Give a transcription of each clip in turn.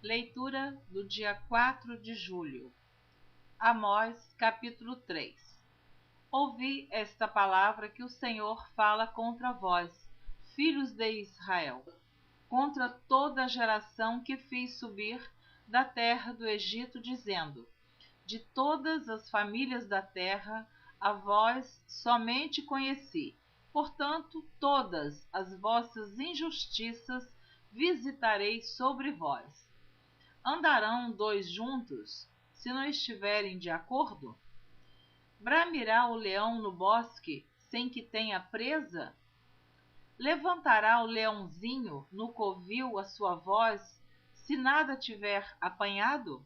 Leitura do dia 4 de julho. Amós, capítulo 3. Ouvi esta palavra que o Senhor fala contra vós, filhos de Israel, contra toda a geração que fiz subir da terra do Egito, dizendo: de todas as famílias da terra, a vós somente conheci. Portanto, todas as vossas injustiças visitarei sobre vós. Andarão dois juntos, se não estiverem de acordo? Bramirá o leão no bosque, sem que tenha presa? Levantará o leãozinho no covil a sua voz, se nada tiver apanhado?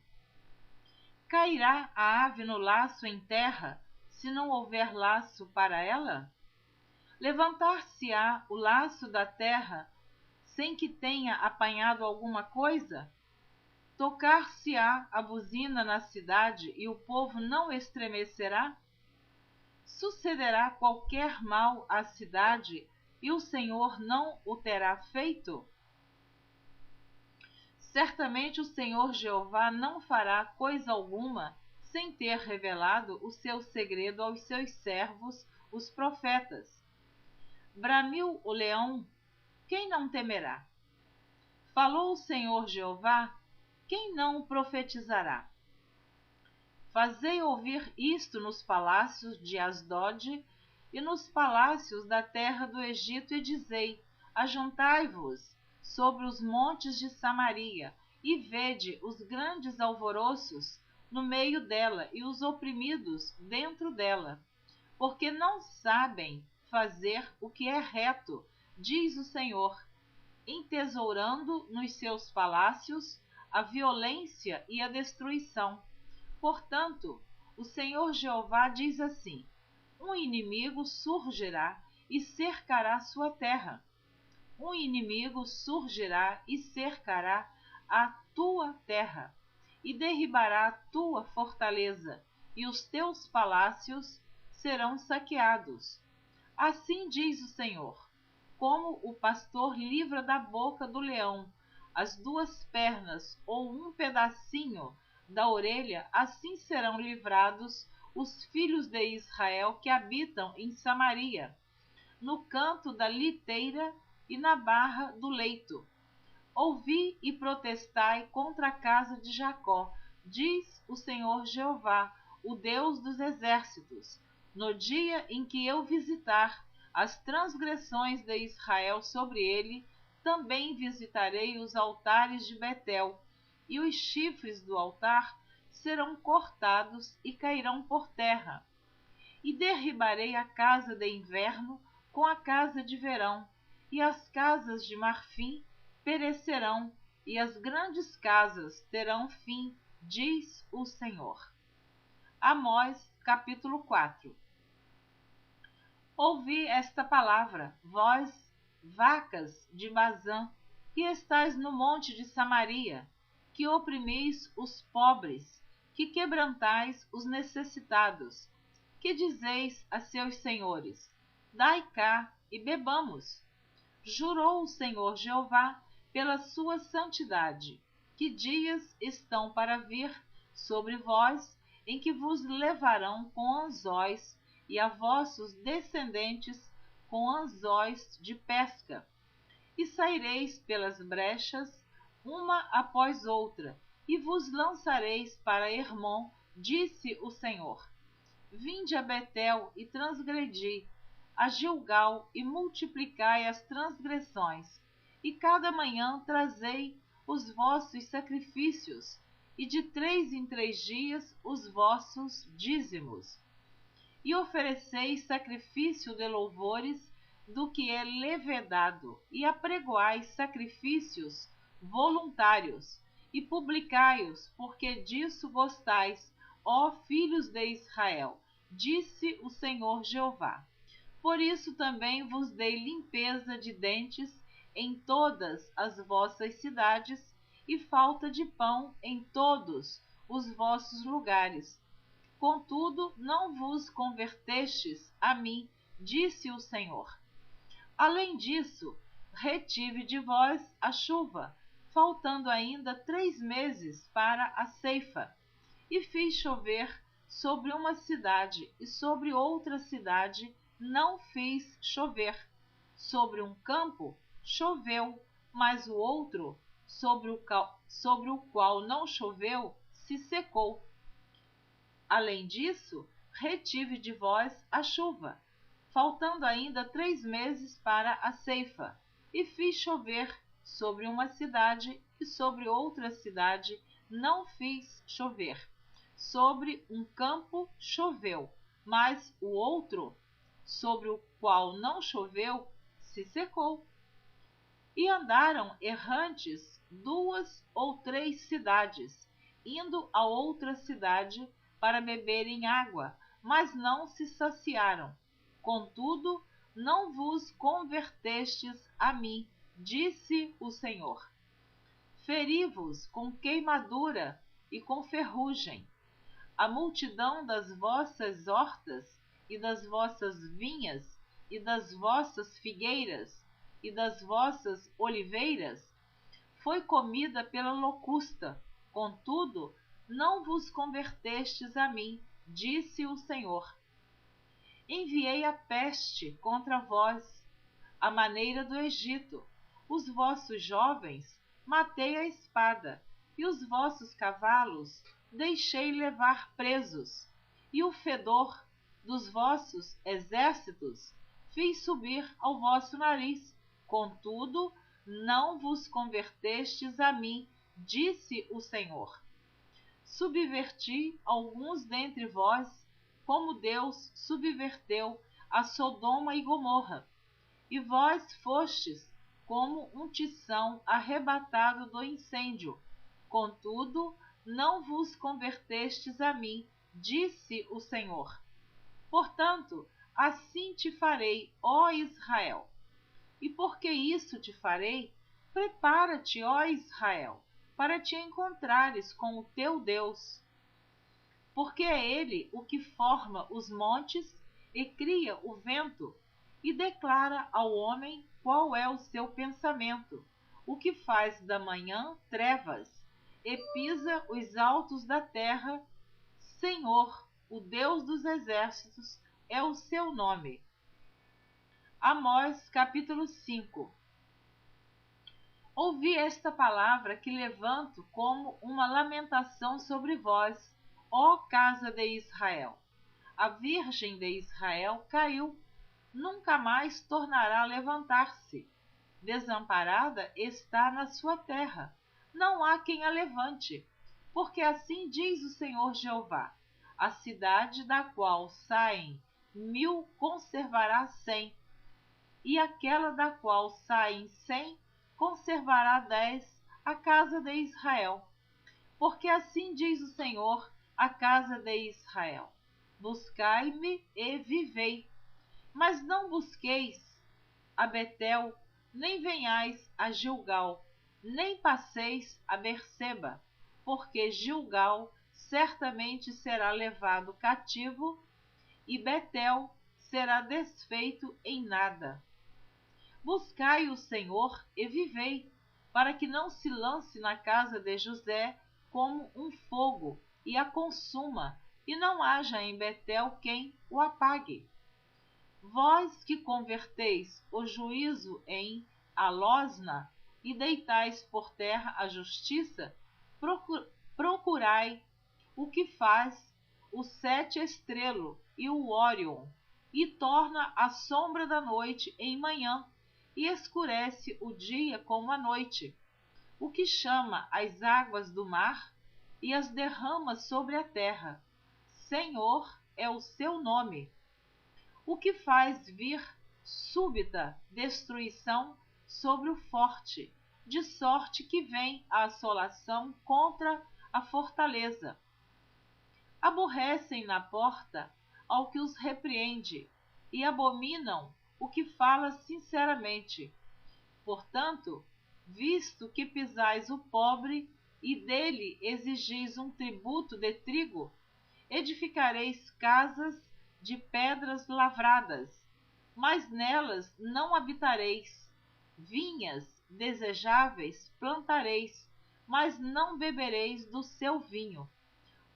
Cairá a ave no laço em terra, se não houver laço para ela? Levantar-se-á o laço da terra, sem que tenha apanhado alguma coisa? Tocar-se-á a buzina na cidade, e o povo não estremecerá? Sucederá qualquer mal à cidade, e o Senhor não o terá feito? Certamente o Senhor Jeová não fará coisa alguma sem ter revelado o seu segredo aos seus servos, os profetas. Bramiu o leão, quem não temerá? Falou o Senhor Jeová, quem não profetizará? Fazei ouvir isto nos palácios de Asdod e nos palácios da terra do Egito, e dizei: ajuntai-vos sobre os montes de Samaria, e vede os grandes alvoroços no meio dela e os oprimidos dentro dela, porque não sabem fazer o que é reto, diz o Senhor, entesourando nos seus palácios a violência e a destruição. Portanto, o Senhor Jeová diz assim: um inimigo surgirá e cercará sua terra. Um inimigo surgirá e cercará a tua terra, e derribará a tua fortaleza, e os teus palácios serão saqueados. Assim diz o Senhor: como o pastor livra da boca do leão as duas pernas ou um pedacinho da orelha, assim serão livrados os filhos de Israel que habitam em Samaria, no canto da liteira e na barra do leito. Ouvi e protestai contra a casa de Jacó, diz o Senhor Jeová, o Deus dos exércitos, no dia em que eu visitar as transgressões de Israel sobre ele, também visitarei os altares de Betel, e os chifres do altar serão cortados e cairão por terra. E derribarei a casa de inverno com a casa de verão, e as casas de marfim perecerão, e as grandes casas terão fim, diz o Senhor. Amós, capítulo 4. Ouvi esta palavra, vós, vacas de Bazã, que estáis no monte de Samaria, que oprimis os pobres, que quebrantais os necessitados, que dizeis a seus senhores: dai cá e bebamos. Jurou o Senhor Jeová pela sua santidade, que dias estão para vir sobre vós, em que vos levarão com anzóis, e a vossos descendentes com anzóis de pesca, e saireis pelas brechas, uma após outra, e vos lançareis para Hermon, disse o Senhor. Vinde a Betel e transgredi, a Gilgal e multiplicai as transgressões, e cada manhã trazei os vossos sacrifícios, e de 3 em 3 dias os vossos dízimos. E ofereceis sacrifício de louvores do que é levedado, e apregoais sacrifícios voluntários, e publicai-os, porque disso gostais, ó filhos de Israel, disse o Senhor Jeová. Por isso também vos dei limpeza de dentes em todas as vossas cidades, e falta de pão em todos os vossos lugares. Contudo, não vos convertestes a mim, disse o Senhor. Além disso, retive de vós a chuva, faltando ainda 3 meses para a ceifa. E fiz chover sobre uma cidade, e sobre outra cidade não fiz chover. Sobre um campo choveu, mas o outro, sobre o qual não choveu, se secou. Além disso, retive de vós a chuva, faltando ainda 3 meses para a ceifa, e fiz chover sobre uma cidade, e sobre outra cidade não fiz chover. Sobre um campo choveu, mas o outro, sobre o qual não choveu, se secou. E andaram errantes 2 ou 3 cidades, indo a outra cidade para beberem água, mas não se saciaram. Contudo, não vos convertestes a mim, disse o Senhor. Feri-vos com queimadura e com ferrugem. A multidão das vossas hortas e das vossas vinhas e das vossas figueiras e das vossas oliveiras foi comida pela locusta. Contudo, não vos convertestes a mim, disse o Senhor. Enviei a peste contra vós, à maneira do Egito. Os vossos jovens matei à espada, e os vossos cavalos deixei levar presos, e o fedor dos vossos exércitos fiz subir ao vosso nariz. Contudo, não vos convertestes a mim, disse o Senhor. Subverti alguns dentre vós, como Deus subverteu a Sodoma e Gomorra, e vós fostes como um tição arrebatado do incêndio. Contudo, não vos convertestes a mim, disse o Senhor. Portanto, assim te farei, ó Israel. E porque isso te farei, prepara-te, ó Israel, para te encontrares com o teu Deus. Porque é ele o que forma os montes e cria o vento, e declara ao homem qual é o seu pensamento, o que faz da manhã trevas, e pisa os altos da terra. Senhor, o Deus dos exércitos, é o seu nome. Amós, capítulo 5. Ouvi esta palavra que levanto como uma lamentação sobre vós, ó casa de Israel. A Virgem de Israel caiu, nunca mais tornará a levantar-se. Desamparada está na sua terra, não há quem a levante. Porque assim diz o Senhor Jeová: a cidade da qual saem 1000 conservará 100, e aquela da qual saem 100 conservará 10, a casa de Israel. Porque assim diz o Senhor, a casa de Israel: buscai-me e vivei. Mas não busqueis a Betel, nem venhais a Gilgal, nem passeis a Berseba, porque Gilgal certamente será levado cativo, e Betel será desfeito em nada. Buscai o Senhor e vivei, para que não se lance na casa de José como um fogo e a consuma, e não haja em Betel quem o apague. Vós que converteis o juízo em alosna e deitais por terra a justiça, procurai o que faz o sete estrelo e o Órion, e torna a sombra da noite em manhã, e escurece o dia como a noite, o que chama as águas do mar e as derrama sobre a terra. Senhor é o seu nome. O que faz vir súbita destruição sobre o forte, de sorte que vem a assolação contra a fortaleza. Aborrecem na porta ao que os repreende, e abominam o que fala sinceramente. Portanto, visto que pisais o pobre e dele exigis um tributo de trigo, edificareis casas de pedras lavradas, mas nelas não habitareis. Vinhas desejáveis plantareis, mas não bebereis do seu vinho.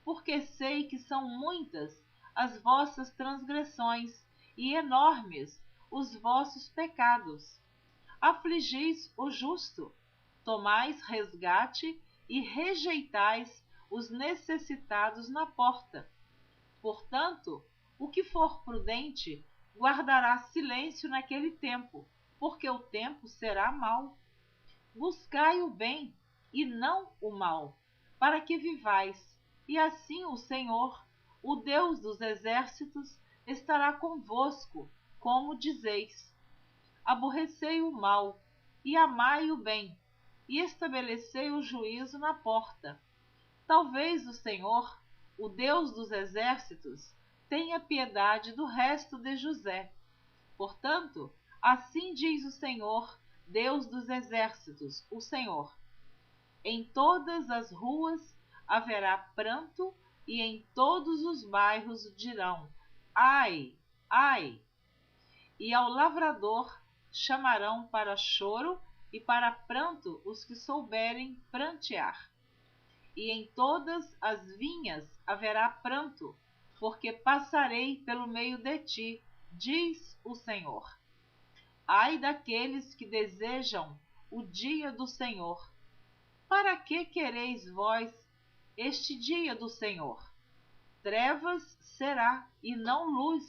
Porque sei que são muitas as vossas transgressões e enormes os vossos pecados. Afligis o justo, tomais resgate e rejeitais os necessitados na porta. Portanto, o que for prudente guardará silêncio naquele tempo, porque o tempo será mau. Buscai o bem e não o mal, para que vivais, e assim o Senhor, o Deus dos exércitos, estará convosco, como dizeis. Aborrecei o mal e amai o bem, e estabelecei o juízo na porta. Talvez o Senhor, o Deus dos exércitos, tenha piedade do resto de José. Portanto, assim diz o Senhor, Deus dos exércitos, o Senhor: em todas as ruas haverá pranto, e em todos os bairros dirão: ai, ai! E ao lavrador chamarão para choro e para pranto os que souberem prantear. E em todas as vinhas haverá pranto, porque passarei pelo meio de ti, diz o Senhor. Ai daqueles que desejam o dia do Senhor. Para que quereis vós este dia do Senhor? Trevas será e não luz.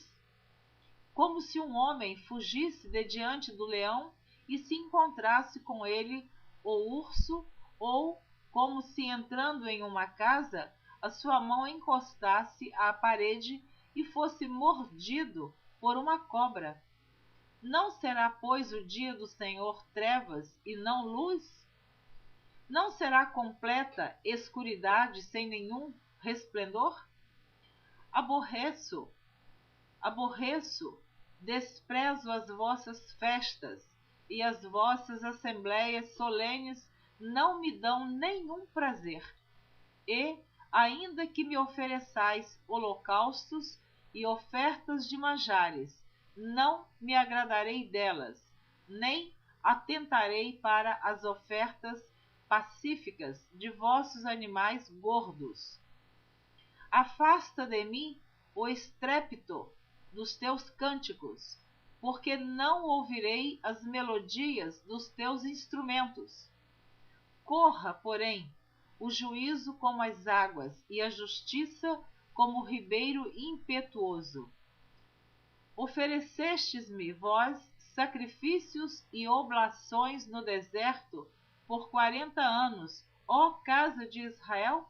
Como se um homem fugisse de diante do leão e se encontrasse com ele o urso, ou como se entrando em uma casa a sua mão encostasse à parede e fosse mordido por uma cobra. Não será, pois, o dia do Senhor trevas e não luz? Não será completa escuridade sem nenhum resplendor? Aborreço, desprezo as vossas festas, e as vossas assembléias solenes não me dão nenhum prazer. E, ainda que me ofereçais holocaustos e ofertas de manjares, não me agradarei delas, nem atentarei para as ofertas pacíficas de vossos animais gordos. Afasta de mim o estrépito dos teus cânticos, porque não ouvirei as melodias dos teus instrumentos. Corra, porém, o juízo como as águas, e a justiça como o ribeiro impetuoso. Oferecestes-me vós sacrifícios e oblações no deserto por 40 anos, ó casa de Israel?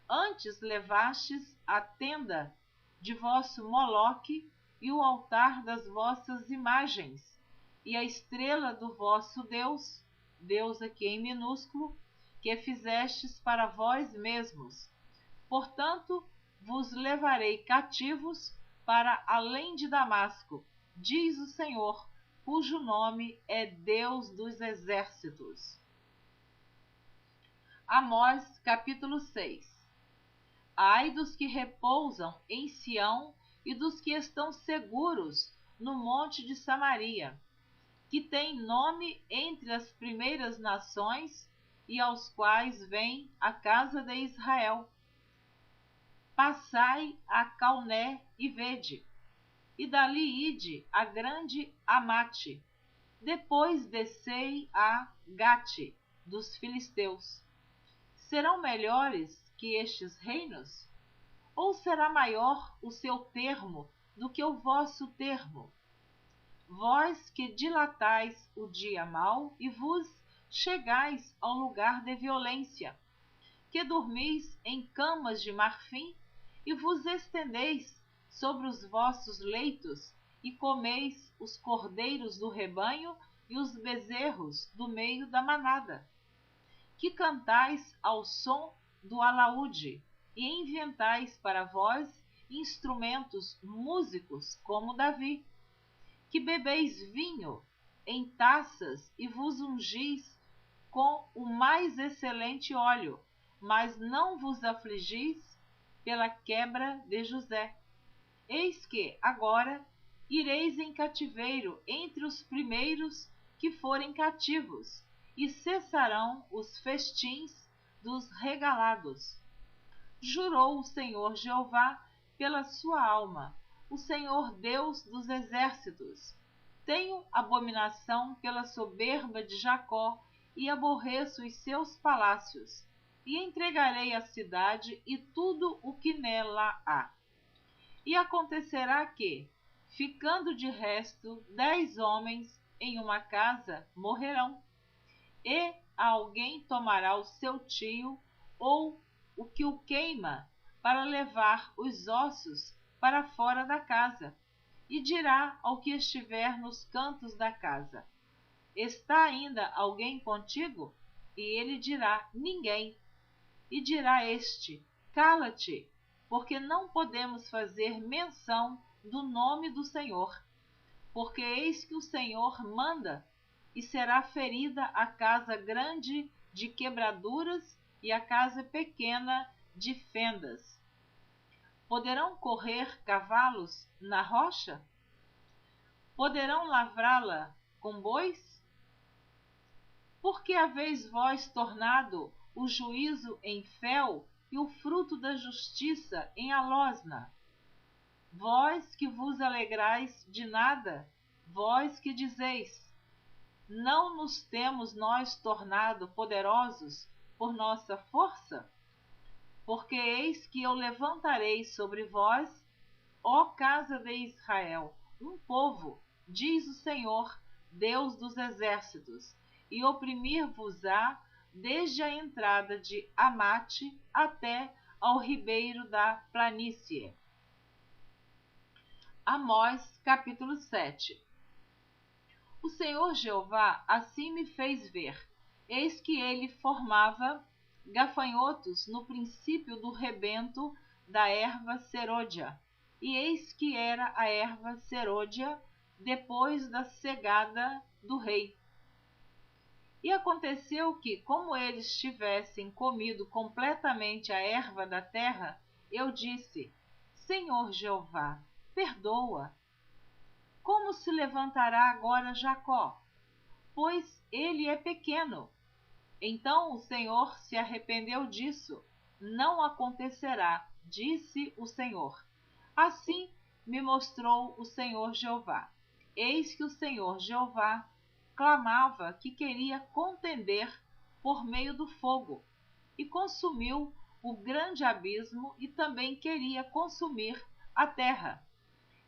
Antes levastes a tenda de vosso Moloque e o altar das vossas imagens, e a estrela do vosso Deus, Deus aqui em minúsculo, que fizestes para vós mesmos. Portanto, vos levarei cativos para além de Damasco, diz o Senhor, cujo nome é Deus dos exércitos. Amós, capítulo 6. Ai dos que repousam em Sião e dos que estão seguros no monte de Samaria, que tem nome entre as primeiras nações e aos quais vem a casa de Israel. Passai a Calné e vede, e dali ide a grande Amate, depois descei a Gate dos filisteus. Serão melhores que estes reinos? Ou será maior o seu termo do que o vosso termo? Vós que dilatais o dia mau e vos chegais ao lugar de violência, que dormis em camas de marfim e vos estendeis sobre os vossos leitos e comeis os cordeiros do rebanho e os bezerros do meio da manada, que cantais ao som do alaúde e inventais para vós instrumentos músicos como Davi, que bebeis vinho em taças e vos ungis com o mais excelente óleo, mas não vos afligis pela quebra de José. Eis que, agora, ireis em cativeiro entre os primeiros que forem cativos, e cessarão os festins dos regalados. Jurou o Senhor Jeová pela sua alma, o Senhor Deus dos exércitos: tenho abominação pela soberba de Jacó e aborreço os seus palácios, e entregarei a cidade e tudo o que nela há. E acontecerá que, ficando de resto 10 homens em uma casa, morrerão, e alguém tomará o seu tio ou o que o queima para levar os ossos para fora da casa, e dirá ao que estiver nos cantos da casa: está ainda alguém contigo? E ele dirá: ninguém. E dirá este: cala-te, porque não podemos fazer menção do nome do Senhor. Porque eis que o Senhor manda, e será ferida a casa grande de quebraduras e a casa pequena de fendas. Poderão correr cavalos na rocha? Poderão lavrá-la com bois? Porque haveis vós tornado o juízo em fel e o fruto da justiça em alosna? Vós que vos alegrais de nada, vós que dizeis: não nos temos nós tornado poderosos por nossa força? Porque eis que eu levantarei sobre vós, ó casa de Israel, um povo, diz o Senhor, Deus dos exércitos, e oprimir-vos-á desde a entrada de Amate até ao ribeiro da planície. Amós, capítulo 7. O Senhor Jeová assim me fez ver: eis que ele formava gafanhotos no princípio do rebento da erva serôdia, e eis que era a erva serôdia depois da cegada do rei. E aconteceu que, como eles tivessem comido completamente a erva da terra, eu disse: Senhor Jeová, perdoa. Como se levantará agora Jacó? Pois ele é pequeno. Então o Senhor se arrependeu disso. Não acontecerá, disse o Senhor. Assim me mostrou o Senhor Jeová. Eis que o Senhor Jeová clamava que queria contender por meio do fogo, e consumiu o grande abismo, e também queria consumir a terra.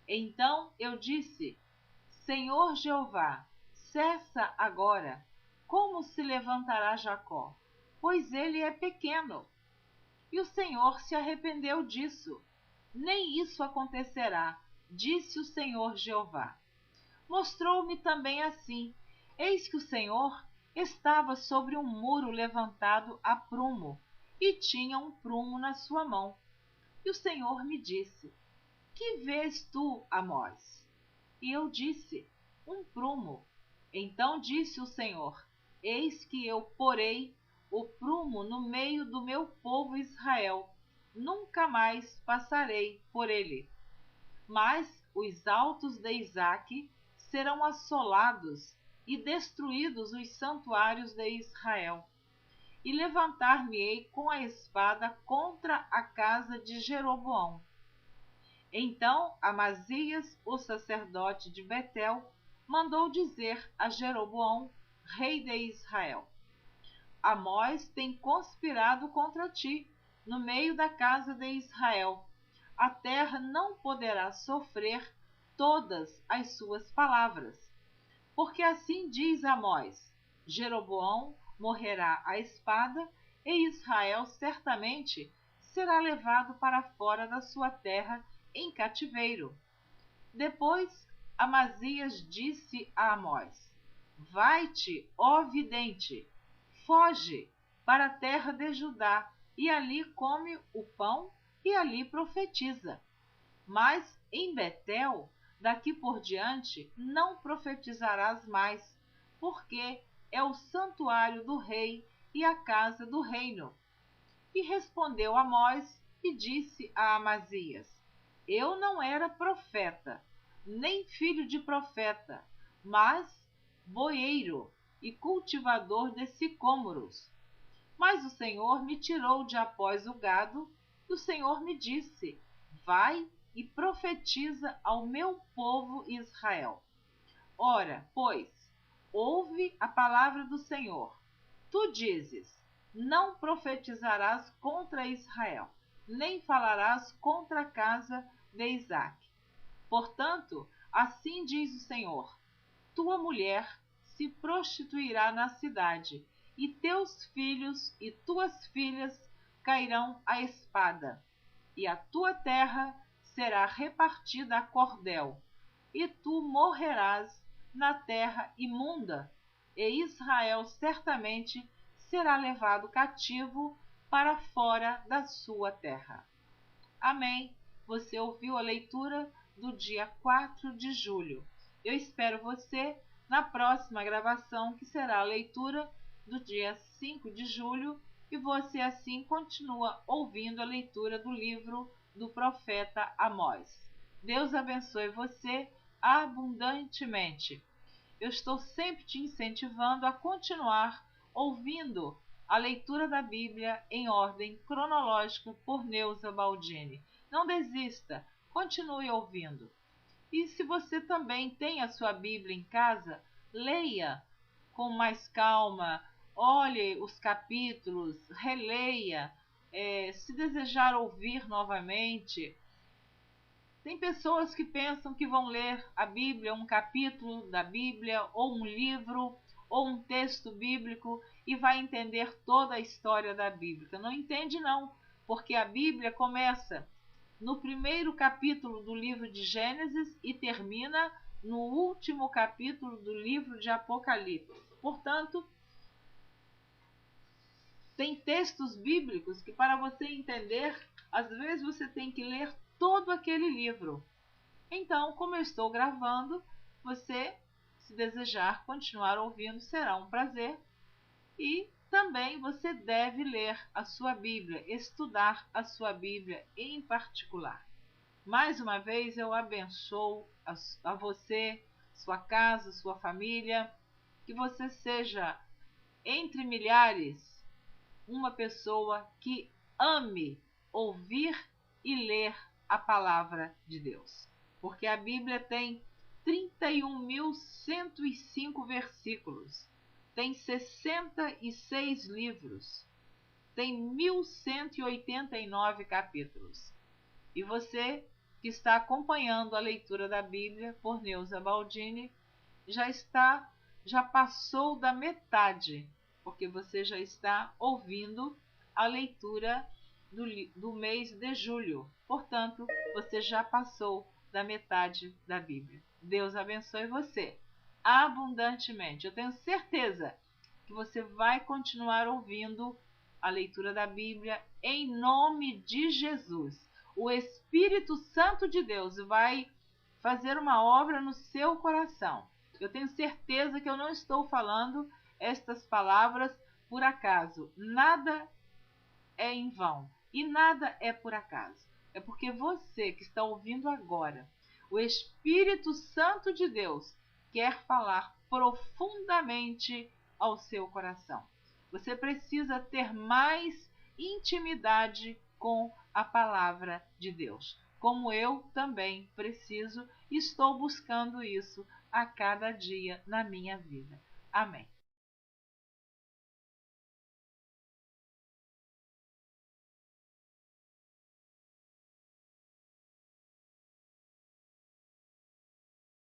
Então eu disse: Senhor Jeová, cessa agora. Como se levantará Jacó? Pois ele é pequeno. E o Senhor se arrependeu disso. Nem isso acontecerá, disse o Senhor Jeová. Mostrou-me também assim: eis que o Senhor estava sobre um muro levantado a prumo, e tinha um prumo na sua mão. E o Senhor me disse: que vês tu, Amós? E eu disse: um prumo. Então disse o Senhor: eis que eu porei o prumo no meio do meu povo Israel, nunca mais passarei por ele. Mas os altos de Isaque serão assolados, e destruídos os santuários de Israel. E levantar-me-ei com a espada contra a casa de Jeroboão. Então Amazias, o sacerdote de Betel, mandou dizer a Jeroboão, rei de Israel: Amós tem conspirado contra ti, no meio da casa de Israel. A terra não poderá sofrer todas as suas palavras. Porque assim diz Amós: Jeroboão morrerá à espada, e Israel certamente será levado para fora da sua terra em cativeiro. Depois Amazias disse a Amós: vai-te, ó vidente, foge para a terra de Judá, e ali come o pão e ali profetiza. Mas em Betel, daqui por diante, não profetizarás mais, porque é o santuário do rei e a casa do reino. E respondeu Amós e disse a Amazias: eu não era profeta, nem filho de profeta, mas boieiro, e cultivador de sicômoros. Mas o Senhor me tirou de após o gado, e o Senhor me disse: vai e profetiza ao meu povo Israel. Ora, pois, ouve a palavra do Senhor. Tu dizes: não profetizarás contra Israel, nem falarás contra a casa de Isaque. Portanto, assim diz o Senhor: tua mulher se prostituirá na cidade, e teus filhos e tuas filhas cairão à espada, e a tua terra será repartida a cordel, e tu morrerás na terra imunda, e Israel certamente será levado cativo para fora da sua terra. Amém. Você ouviu a leitura do dia 4 de julho. Eu espero você na próxima gravação, que será a leitura do dia 5 de julho, e você assim continua ouvindo a leitura do livro do profeta Amós. Deus abençoe você abundantemente. Eu estou sempre te incentivando a continuar ouvindo a leitura da Bíblia em ordem cronológica por Neuza Baldini. Não desista, continue ouvindo. E se você também tem a sua Bíblia em casa, leia com mais calma, olhe os capítulos, releia, se desejar ouvir novamente. Tem pessoas que pensam que vão ler a Bíblia, um capítulo da Bíblia, ou um livro, ou um texto bíblico, e vai entender toda a história da Bíblia. Não entende não, porque a Bíblia começa no primeiro capítulo do livro de Gênesis e termina no último capítulo do livro de Apocalipse. Portanto, tem textos bíblicos que, para você entender, às vezes você tem que ler todo aquele livro. Então, como eu estou gravando, você, se desejar continuar ouvindo, será um prazer. E também você deve ler a sua Bíblia, estudar a sua Bíblia em particular. Mais uma vez eu abençoo a você, sua casa, sua família, que você seja, entre milhares, uma pessoa que ame ouvir e ler a palavra de Deus. Porque a Bíblia tem 31.105 versículos, tem 66 livros, tem 1.189 capítulos. E você que está acompanhando a leitura da Bíblia por Neuza Baldini já passou da metade, porque você já está ouvindo a leitura do mês de julho. Portanto, você já passou da metade da Bíblia. Deus abençoe você abundantemente. Eu tenho certeza que você vai continuar ouvindo a leitura da Bíblia em nome de Jesus. O Espírito Santo de Deus vai fazer uma obra no seu coração. Eu tenho certeza que eu não estou falando estas palavras por acaso. Nada é em vão e nada é por acaso. É porque você que está ouvindo agora, o Espírito Santo de Deus quer falar profundamente ao seu coração. Você precisa ter mais intimidade com a palavra de Deus, como eu também preciso e estou buscando isso a cada dia na minha vida. Amém.